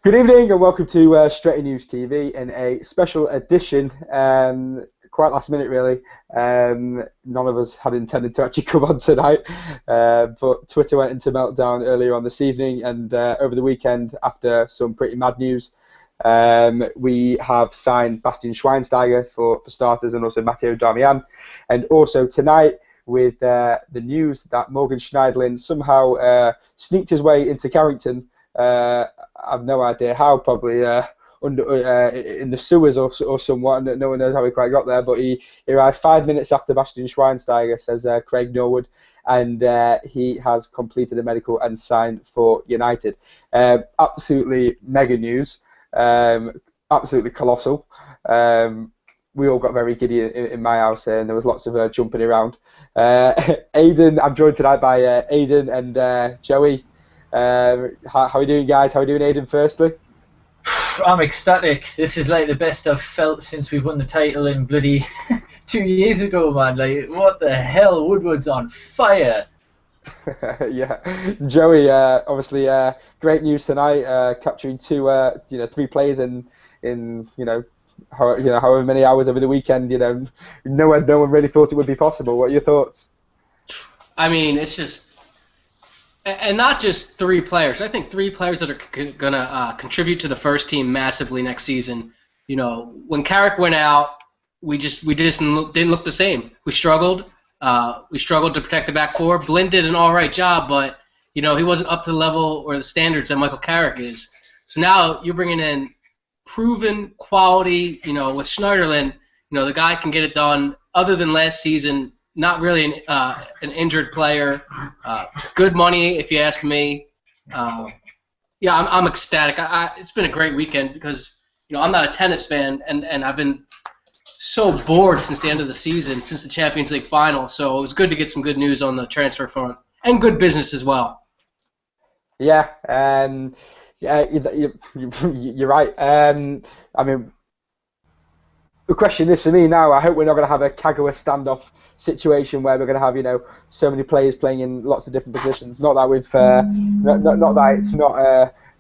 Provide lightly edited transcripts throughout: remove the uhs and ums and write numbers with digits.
Good evening and welcome to Straight News TV in a special edition, quite last minute really. None of us had intended to actually come on tonight, but Twitter went into meltdown earlier on this evening, and over the weekend, after some pretty mad news, we have signed Bastian Schweinsteiger for starters, and also Matteo Darmian, and also tonight with the news that Morgan Schneiderlin somehow sneaked his way into Carrington. I've no idea how, probably in the sewers or somewhat. No one knows how he quite got there, but he arrived 5 minutes after Bastian Schweinsteiger, says Craig Norwood, and he has completed a medical and signed for United. Absolutely mega news, absolutely colossal. We all got very giddy in my house here, and there was lots of jumping around. Aidan, I'm joined tonight by Aidan and Joey. How are you doing, guys? How are you doing, Aidan, firstly? I'm ecstatic. This is like the best I've felt since we won the title in bloody 2 years ago, man. Like, what the hell? Woodward's on fire. Yeah, Joey. Obviously, great news tonight. Capturing three players in however many hours over the weekend. No one really thought it would be possible. What are your thoughts? I mean, it's just. And not just three players. I think three players that are going to contribute to the first team massively next season. When Carrick went out, we just didn't look the same. We struggled. We struggled to protect the back four. Blinn did an all right job, but he wasn't up to the level or the standards that Michael Carrick is. So now you're bringing in proven quality. With Schneiderlin, the guy can get it done. Other than last season. Not really an injured player. Good money, if you ask me. Yeah, I'm ecstatic. It's been a great weekend because I'm not a tennis fan, and I've been so bored since the end of the season, since the Champions League final. So it was good to get some good news on the transfer front and good business as well. Yeah, you're right. I mean, the question is for me now. I hope we're not going to have a Kagawa standoff situation where we're going to have so many players playing in lots of different positions. Not that we've not that it's not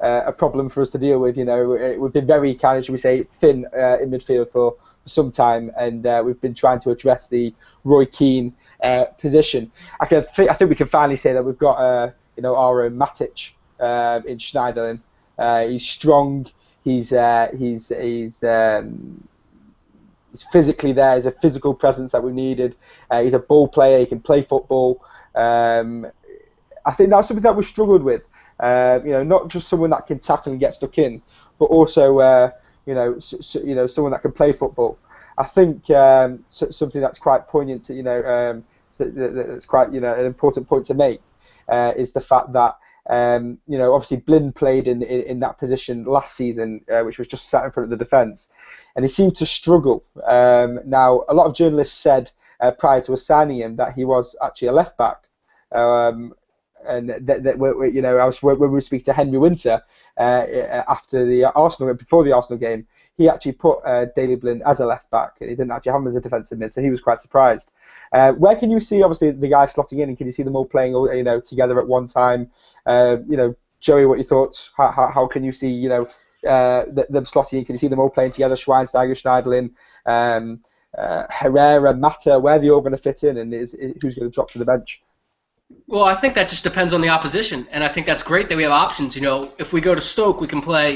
a problem for us to deal with. We've been very kind of, should we say, thin in midfield for some time, and we've been trying to address the Roy Keane position. I think we can finally say that we've got our own Matic in Schneiderlin. He's strong. He's physically there. He's a physical presence that we needed. He's a ball player. He can play football. I think that's something that we struggled with. Not just someone that can tackle and get stuck in, but also someone that can play football. I think something that's quite poignant. That's quite an important point to make is the fact that. Obviously Blinn played in that position last season, which was just sat in front of the defence, and he seemed to struggle. Now, a lot of journalists said prior to us signing him that he was actually a left back, and when we were speaking to Henry Winter before the Arsenal game, he actually put Daley Blinn as a left back, and he didn't actually have him as a defensive mid, so he was quite surprised. Where can you see, obviously, the guys slotting in, and can you see them all playing, together at one time? Joey, what are your thoughts? How can you see, them slotting in? Can you see them all playing together? Schweinsteiger, Schneiderlin, Herrera, Mata. Where are they all going to fit in, and who's going to drop to the bench? Well, I think that just depends on the opposition, and I think that's great that we have options. If we go to Stoke, we can play,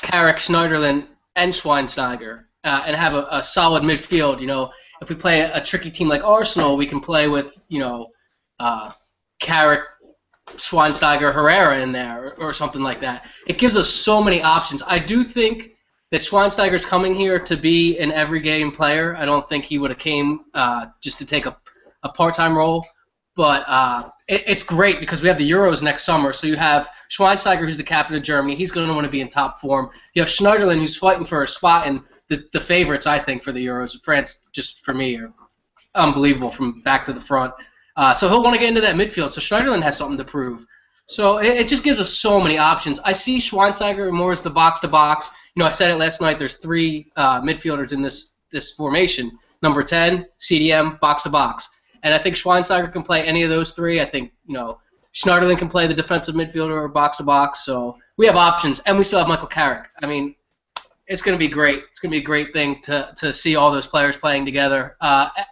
Carrick, Schneiderlin, and Schweinsteiger, and have a solid midfield. If we play a tricky team like Arsenal, we can play with, Carrick, Schweinsteiger, Herrera in there, or something like that. It gives us so many options. I do think that Schweinsteiger's coming here to be an every game player. I don't think he would have came just to take a part-time role. But it's great because we have the Euros next summer. So you have Schweinsteiger, who's the captain of Germany. He's going to want to be in top form. You have Schneiderlin, who's fighting for a spot in the favorites, I think, for the Euros. France, just for me, are unbelievable from back to the front. So he'll want to get into that midfield. So Schneiderlin has something to prove. So it just gives us so many options. I see Schweinsteiger more as the box-to-box. I said it last night. There's three midfielders in this formation. Number 10, CDM, box-to-box. And I think Schweinsteiger can play any of those three. I think, Schneiderlin can play the defensive midfielder or box-to-box. So we have options, and we still have Michael Carrick. I mean, it's going to be great. It's going to be a great thing to see all those players playing together.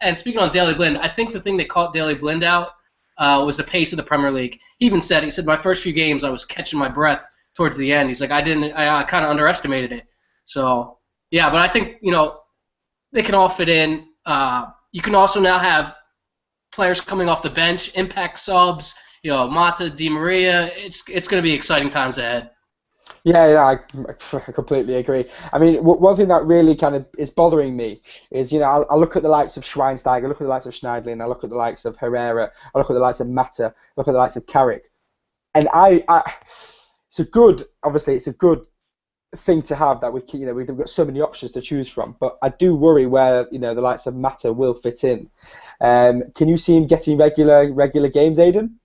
And speaking on Daley Blind, I think the thing that caught Daley Blind out was the pace of the Premier League. He even said, my first few games I was catching my breath towards the end. He's like, I kind of underestimated it. So, yeah, but I think, they can all fit in. You can also now have players coming off the bench, impact subs, Mata, Di Maria. It's going to be exciting times ahead. Yeah, I completely agree. I mean, one thing that really kind of is bothering me is, I look at the likes of Schweinsteiger, I look at the likes of Schneiderlin, I look at the likes of Herrera, I look at the likes of Mata, I look at the likes of Carrick, and it's a good thing to have that we've got so many options to choose from. But I do worry where the likes of Mata will fit in. Can you see him getting regular games, Aidan?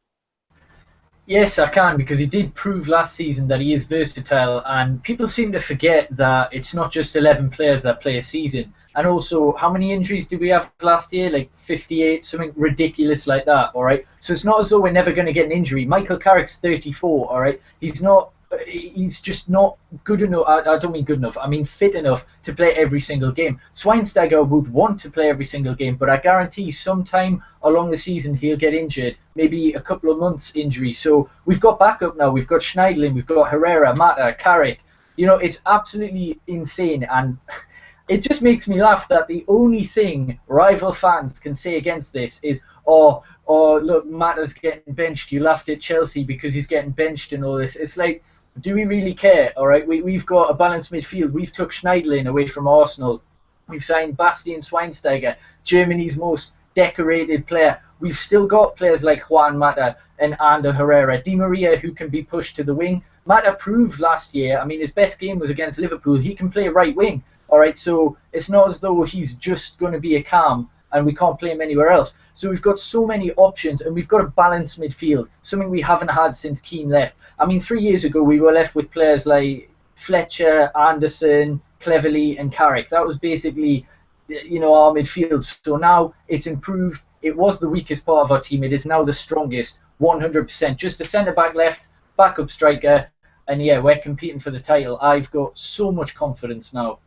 Yes, I can, because he did prove last season that he is versatile, and people seem to forget that it's not just 11 players that play a season. And also, how many injuries did we have last year? Like 58, something ridiculous like that, all right? So it's not as though we're never going to get an injury. Michael Carrick's 34, all right? He's just not good enough. I don't mean good enough. I mean fit enough to play every single game. Schweinsteiger would want to play every single game, but I guarantee sometime along the season he'll get injured, maybe a couple of months injury. So we've got backup now. We've got Schneiderlin, we've got Herrera, Mata, Carrick. It's absolutely insane, and it just makes me laugh that the only thing rival fans can say against this is, oh, look, Mata's getting benched. You laughed at Chelsea because he's getting benched and all this. It's like, do we really care? All right, we've got a balanced midfield. We've took Schneiderlin away from Arsenal. We've signed Bastian Schweinsteiger, Germany's most decorated player. We've still got players like Juan Mata and Ander Herrera, Di Maria, who can be pushed to the wing. Mata proved last year, I mean, his best game was against Liverpool. He can play right wing. All right, so it's not as though he's just going to be a cam and we can't play him anywhere else. So we've got so many options, and we've got a balanced midfield, something we haven't had since Keane left. I mean, 3 years ago, we were left with players like Fletcher, Anderson, Cleverley, and Carrick. That was basically, our midfield. So now it's improved. It was the weakest part of our team. It is now the strongest, 100%. Just a centre-back left, backup striker, and yeah, we're competing for the title. I've got so much confidence now.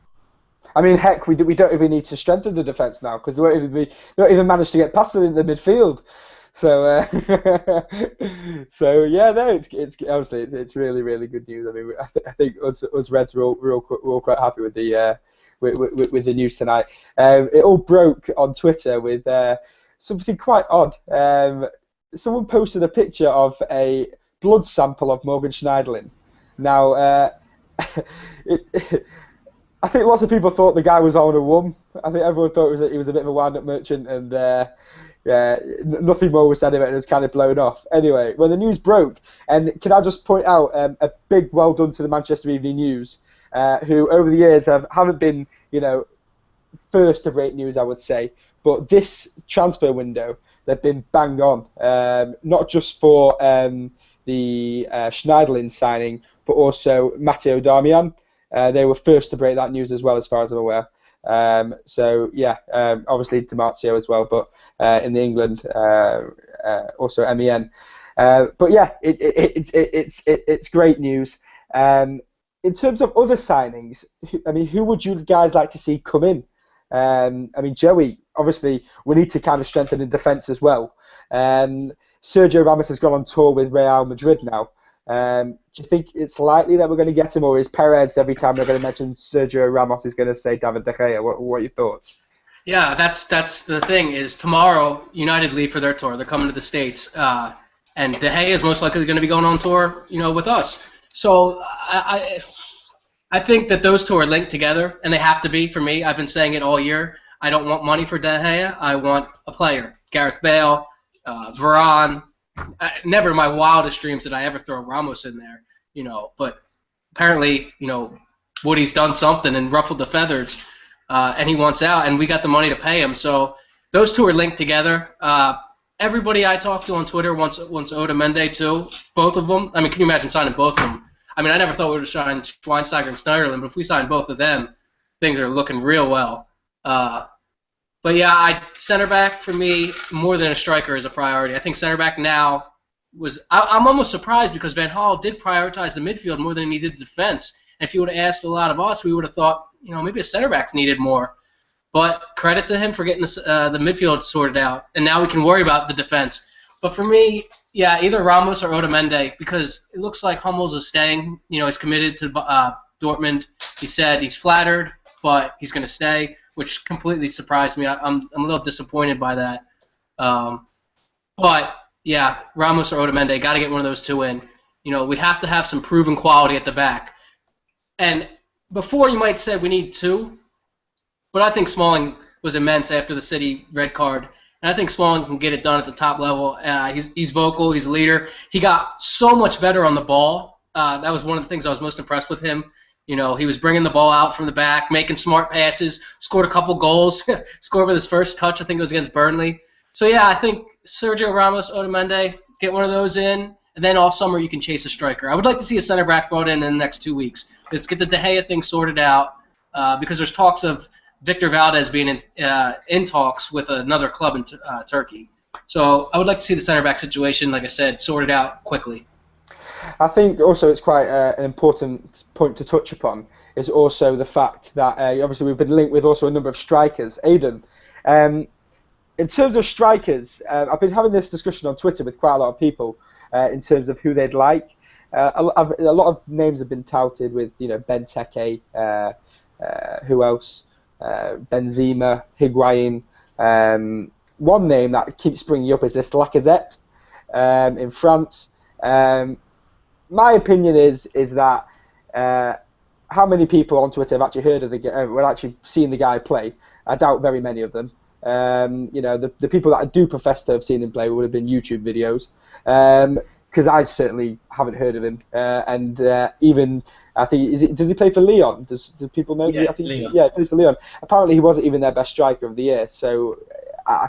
I mean, heck, we don't even need to strengthen the defence now, because they won't even manage to get past it in the midfield. So, yeah, no, it's obviously it's really, really good news. I mean, I think us Reds were all quite happy with the with the news tonight. It all broke on Twitter with something quite odd. Someone posted a picture of a blood sample of Morgan Schneiderlin. Now, I think lots of people thought the guy was on a wum. I think everyone thought he was a bit of a wind-up merchant, and nothing more was said of it, and it was kind of blown off. Anyway, when the news broke, and can I just point out a big well done to the Manchester Evening News, who over the years haven't been, first-rate news, I would say, but this transfer window, they've been bang on, not just for the Schneiderlin signing, but also Matteo Darmian. They were first to break that news as well, as far as I'm aware. So yeah, obviously DiMarzio as well, but in the England also MEN. But yeah, it's great news. In terms of other signings, I mean, who would you guys like to see come in? I mean, Joey, obviously we need to kind of strengthen in defence as well. Sergio Ramos has gone on tour with Real Madrid now. Do you think it's likely that we're going to get him, or is Perez, every time they're going to mention Sergio Ramos, is going to say David De Gea? What are your thoughts? Yeah, that's the thing, is tomorrow United leave for their tour. They're coming to the States, and De Gea is most likely going to be going on tour, with us. So I think that those two are linked together, and they have to be for me. I've been saying it all year. I don't want money for De Gea. I want a player. Gareth Bale, Varane. Never in my wildest dreams did I ever throw Ramos in there, But apparently, Woody's done something and ruffled the feathers, and he wants out, and we got the money to pay him. So those two are linked together. Everybody I talk to on Twitter wants Otamendi too. Both of them. I mean, can you imagine signing both of them? I mean, I never thought we would have signed Schweinsteiger and Schneiderlin, but if we sign both of them, things are looking real well. But yeah, center back for me, more than a striker, is a priority. I think center back now I'm almost surprised because Van Gaal did prioritize the midfield more than he did the defense. And if you would have asked a lot of us, we would have thought, maybe a center back's needed more. But credit to him for getting the midfield sorted out, and now we can worry about the defense. But for me, yeah, either Ramos or Otamendi, because it looks like Hummels is staying. He's committed to Dortmund. He said he's flattered, but he's going to stay, which completely surprised me. I'm a little disappointed by that. But yeah, Ramos or Otamendi, got to get one of those two in. We have to have some proven quality at the back. And before you might say we need two, but I think Smalling was immense after the City red card. And I think Smalling can get it done at the top level. He's vocal. He's a leader. He got so much better on the ball. That was one of the things I was most impressed with him. He was bringing the ball out from the back, making smart passes, scored a couple goals, scored with his first touch. I think it was against Burnley. So, yeah, I think Sergio Ramos, Otamendi, get one of those in. And then all summer you can chase a striker. I would like to see a center back brought in the next 2 weeks. Let's get the De Gea thing sorted out because there's talks of Victor Valdez being in talks with another club in Turkey. So I would like to see the center back situation, like I said, sorted out quickly. I think also it's quite an important point to touch upon is also the fact that obviously we've been linked with also a number of strikers. Aidan, in terms of strikers, I've been having this discussion on Twitter with quite a lot of people in terms of who they'd like. A lot of names have been touted with, Benteke, who else? Benzema, Higuain. One name that keeps bringing up is this Lacazette in France. My opinion is that how many people on Twitter have actually heard of well, actually seen the guy play? I doubt very many of them. The people that I do profess to have seen him play would have been YouTube videos. Because I certainly haven't heard of him, and even I think does he play for Lyon? Do people know? Yeah, I think Lyon. Yeah, he plays for Lyon. Apparently, he wasn't even their best striker of the year. So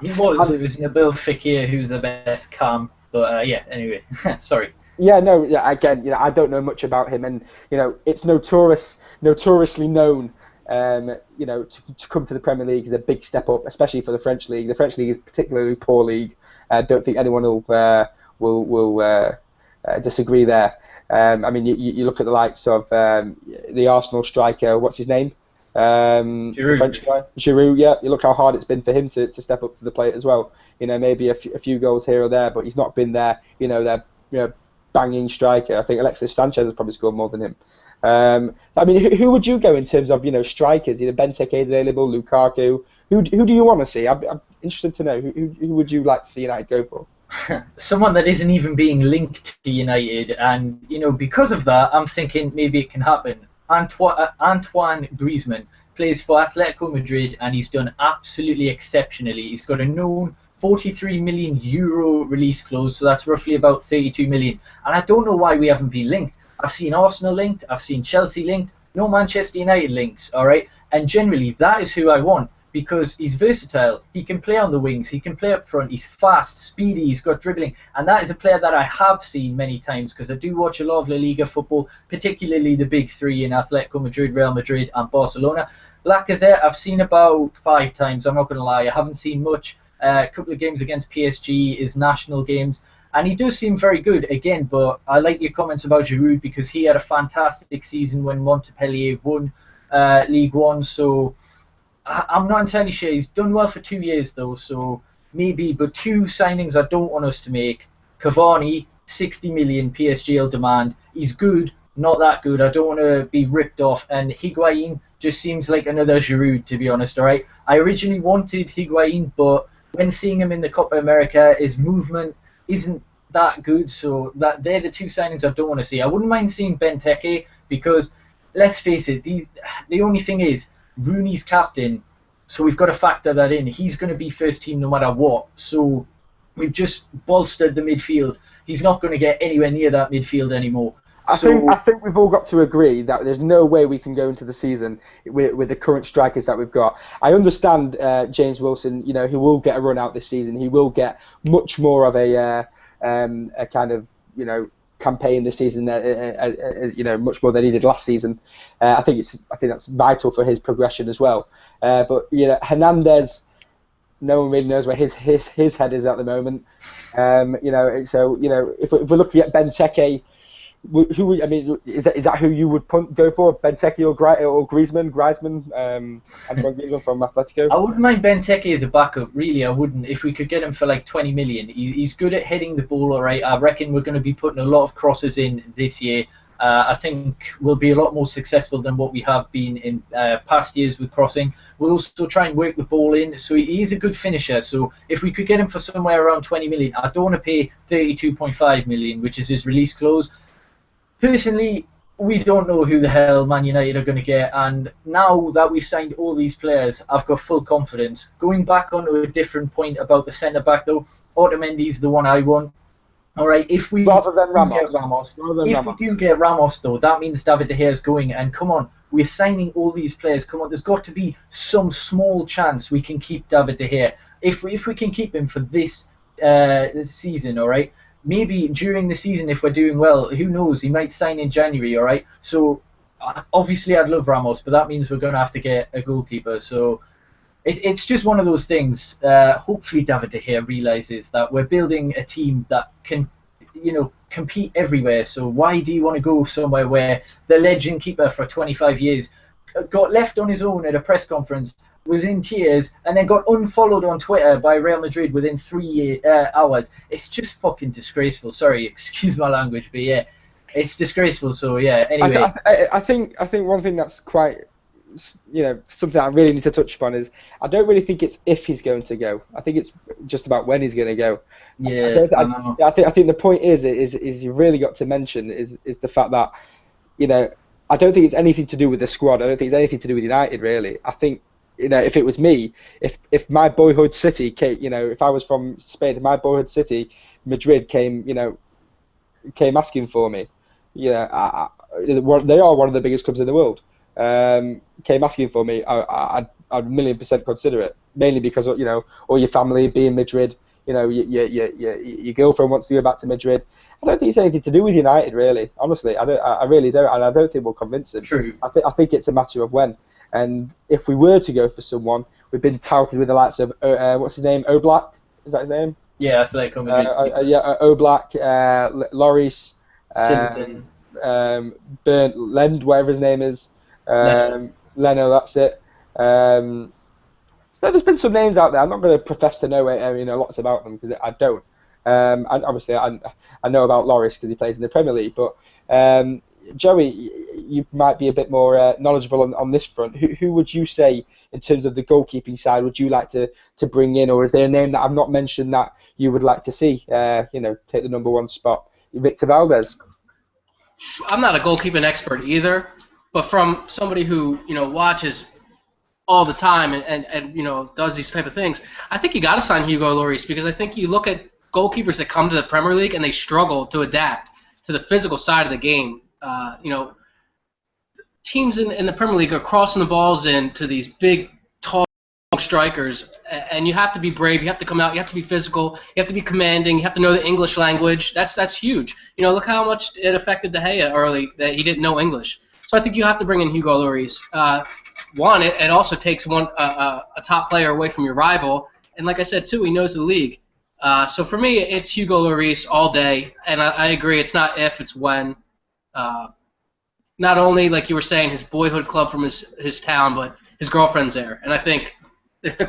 It was Nabil Fekir who's the best cam, but anyway, sorry. Yeah, no, yeah. Again, I don't know much about him, and it's notoriously known. To come to the Premier League is a big step up, especially for the French league. The French league is a particularly poor league. I don't think anyone will disagree there. I mean, you look at the likes of the Arsenal striker. What's his name? Giroud. The French guy, Giroud. Yeah, you look how hard it's been for him to step up to the plate as well. Maybe a few goals here or there, but he's not been there. Their banging striker. I think Alexis Sanchez has probably scored more than him. I mean, who would you go in terms of strikers? Benteke is available, Lukaku. Who do you want to see? I'm interested to know who would you like to see United go for? Someone that isn't even being linked to United, and because of that, I'm thinking maybe it can happen. Antoine Griezmann plays for Atletico Madrid, and he's done absolutely exceptionally. He's got a known 43 million euro release clause, so that's roughly about 32 million. And I don't know why we haven't been linked. I've seen Arsenal linked, I've seen Chelsea linked, no Manchester United linked, all right? And generally, that is who I want because he's versatile. He can play on the wings, he can play up front, he's fast, speedy, he's got dribbling. And that is a player that I have seen many times because I do watch a lot of La Liga football, particularly the big three in Atletico Madrid, Real Madrid and Barcelona. Lacazette, I've seen about 5 times, I'm not going to lie. I haven't seen much. A couple of games against PSG, his national games. And he does seem very good, again, but I like your comments about Giroud because he had a fantastic season when Montpellier won League One, so I'm not entirely sure. He's done well for 2 years, though, so maybe, but 2 signings I don't want us to make. Cavani, 60 million PSG will demand. He's good, not that good. I don't want to be ripped off. And Higuain just seems like another Giroud, to be honest, all right? I originally wanted Higuain, but when seeing him in the Copa America, his movement isn't that good, so they're the 2 signings I don't want to see. I wouldn't mind seeing Benteke because, let's face it, the only thing is, Rooney's captain, so we've got to factor that in. He's going to be first team no matter what, so we've just bolstered the midfield. He's not going to get anywhere near that midfield anymore. I think we've all got to agree that there's no way we can go into the season with the current strikers that we've got. I understand James Wilson, he will get a run out this season. He will get much more of a kind of, campaign this season, much more than he did last season. I think that's vital for his progression as well. But Hernandez, no one really knows where his head is at the moment. So if we're looking at Benteke, I mean, is that who you would go for? Benteke or Griezmann? Antoine Griezmann from Atletico. I wouldn't mind Benteke as a backup, really. I wouldn't. If we could get him for like 20 million, he's good at heading the ball. All right, I reckon we're going to be putting a lot of crosses in this year. I think we'll be a lot more successful than what we have been in past years with crossing. We'll also try and work the ball in, so he's a good finisher. So if we could get him for somewhere around 20 million, I don't want to pay 32.5 million, which is his release clause. Personally, we don't know who the hell Man United are going to get, and now that we've signed all these players, I've got full confidence. Going back onto a different point about the centre-back, though, Otamendi's the one I want. All right, if we rather than Ramos. We do get Ramos, though, that means David De Gea's going, and come on, we're signing all these players. Come on, there's got to be some small chance we can keep David De Gea. If we can keep him for this season, all right. Maybe during the season, if we're doing well, who knows? He might sign in January, all right? So, obviously, I'd love Ramos, but that means we're going to have to get a goalkeeper. So, it's just one of those things. Hopefully, David De Gea realises that we're building a team that can, compete everywhere. So, why do you want to go somewhere where the legend keeper for 25 years got left on his own at a press conference, was in tears, and then got unfollowed on Twitter by Real Madrid within 3 hours? It's just fucking disgraceful. Sorry, excuse my language, but yeah, it's disgraceful. So yeah, anyway. I think one thing that's quite, something I really need to touch upon is I don't really think it's if he's going to go. I think it's just about when he's going to go. Yeah, I think the point is you really got to mention is the fact that I don't think it's anything to do with the squad. I don't think it's anything to do with United really. I think. If it was me, if my boyhood city came, if I was from Spain, my boyhood city, Madrid came asking for me. They are one of the biggest clubs in the world. Came asking for me, I'd 1,000,000% consider it. Mainly because all your family being Madrid. Your girlfriend wants to go back to Madrid. I don't think it's anything to do with United, really. Honestly, I really don't, and I don't think we'll convince him. True. I think it's a matter of when. And if we were to go for someone, we've been touted with the likes of what's his name, Oblak? Is that his name? Yeah, Atletico Madrid. Oblak, Lloris, Simpson, Bernd Lend, whatever his name is, Leno, that's it. So there's been some names out there. I'm not going to profess to know lots about them because I don't. And obviously I know about Lloris because he plays in the Premier League, but. Joey, you might be a bit more knowledgeable on this front. Who would you say, in terms of the goalkeeping side, would you like to bring in, or is there a name that I've not mentioned that you would like to see, take the number one spot? Victor Valdez. I'm not a goalkeeping expert either, but from somebody who watches all the time and does these type of things, I think you got to sign Hugo Lloris because I think you look at goalkeepers that come to the Premier League and they struggle to adapt to the physical side of the game. Teams in the Premier League are crossing the balls into these big, tall strikers, and you have to be brave. You have to come out. You have to be physical. You have to be commanding. You have to know the English language. That's huge. Look how much it affected De Gea early that he didn't know English. So I think you have to bring in Hugo Lloris. It also takes a top player away from your rival, and like I said too, he knows the league. So for me, it's Hugo Lloris all day, and I agree. It's not if, it's when. Not only, like you were saying, his boyhood club from his town, but his girlfriend's there. And I think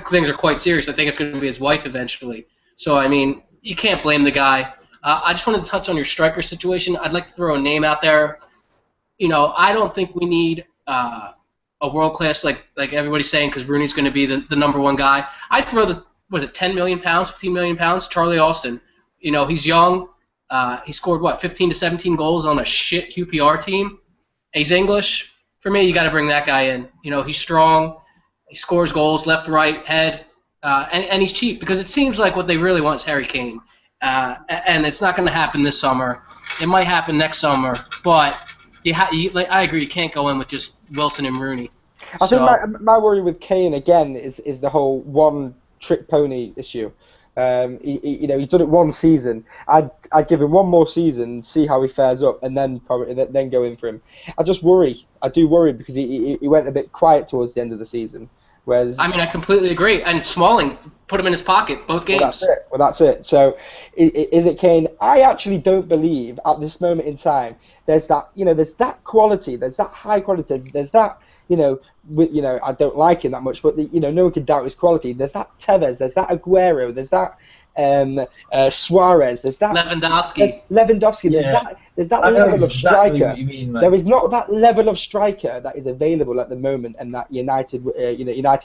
things are quite serious. I think it's going to be his wife eventually. So, I mean, you can't blame the guy. I just wanted to touch on your striker situation. I'd like to throw a name out there. I don't think we need a world-class, like everybody's saying, because Rooney's going to be the number one guy. I'd throw 10 million pounds, 15 million pounds, Charlie Austin. He's young. He scored, 15 to 17 goals on a shit QPR team. He's English. For me, you got to bring that guy in. He's strong. He scores goals, left, right, head, and he's cheap because it seems like what they really want is Harry Kane. And it's not going to happen this summer. It might happen next summer, but I agree. You can't go in with just Wilson and Rooney. I think my worry with Kane again is the whole one-trick pony issue. He's done it one season. I'd give him one more season, see how he fares up, and then go in for him. I do worry because he went a bit quiet towards the end of the season. Whereas, I mean, I completely agree. And Smalling, put him in his pocket both games. Well, that's it. So, is it Kane? I actually don't believe at this moment in time there's that quality, there's that high quality, there's that, I don't like him that much, but no one can doubt his quality. There's that Tevez, there's that Aguero, there's that Suarez, there's that Lewandowski. There's that I know level of exactly striker. what you mean, man. There is not that level of striker that is available at the moment, and that United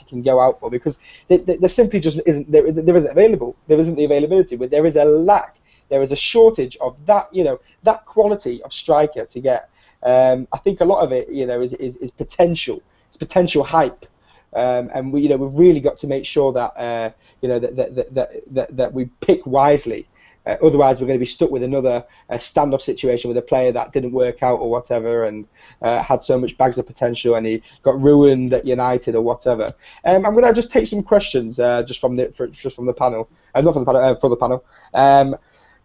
can go out for, because there simply just isn't. There isn't available. There isn't the availability, but there is a lack. There is a shortage of that. That quality of striker to get. I think a lot of it, is potential. It's potential hype. And we've really got to make sure that that we pick wisely. Otherwise, we're going to be stuck with another standoff situation with a player that didn't work out or whatever, and had so much bags of potential, and he got ruined at United or whatever. I'm going to just take some questions just from the panel, not from the panel, for the panel.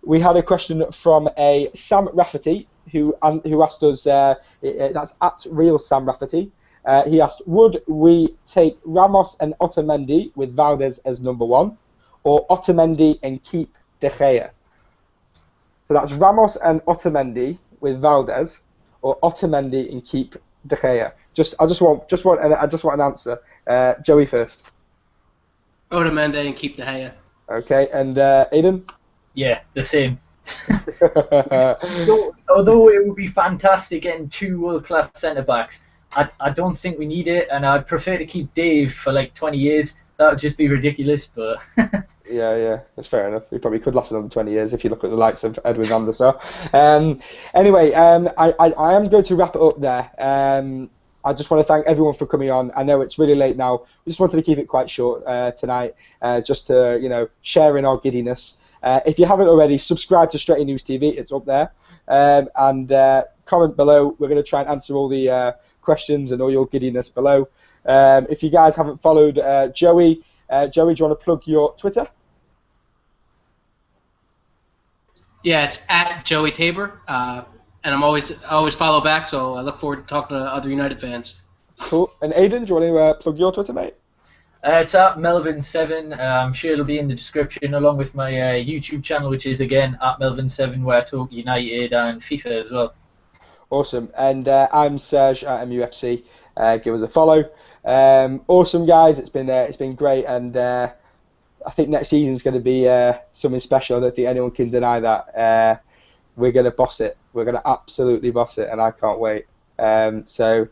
We had a question from a Sam Rafferty who asked us. That's at Real Sam Rafferty. He asked, would we take Ramos and Otamendi with Valdez as number one, or Otamendi and keep De Gea? So that's Ramos and Otamendi with Valdez, or Otamendi and keep De Gea. I just want an answer. Joey first. Otamendi and keep De Gea. Okay, and Aidan? Yeah, the same. Although it would be fantastic getting two world-class centre-backs, I don't think we need it, and I'd prefer to keep Dave for like 20 years. That would just be ridiculous, but... Yeah, that's fair enough. He probably could last another 20 years if you look at the likes of Edwin van der Sar. Anyway, I am going to wrap it up there. I just want to thank everyone for coming on. I know it's really late now. We just wanted to keep it quite short tonight, just to share in our giddiness. If you haven't already, subscribe to Straight News TV. It's up there, and comment below. We're going to try and answer all the questions and all your giddiness below. If you guys haven't followed Joey, do you want to plug your Twitter? Yeah, it's at Joey Tabor, and I always follow back, so I look forward to talking to other United fans. Cool. And Aidan, do you want to plug your Twitter, mate? It's at Melvin7. I'm sure it'll be in the description, along with my YouTube channel, which is again at Melvin7, where I talk United and FIFA as well. Awesome. And I'm Serge at MUFC. Give us a follow. Awesome, guys. It's been great, and I think next season's going to be something special. I don't think anyone can deny that. We're going to boss it. We're going to absolutely boss it, and I can't wait. So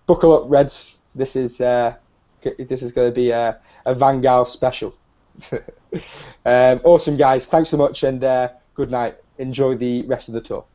buckle up, Reds. This is going to be a Van Gaal special. Awesome, guys. Thanks so much, and good night. Enjoy the rest of the tour.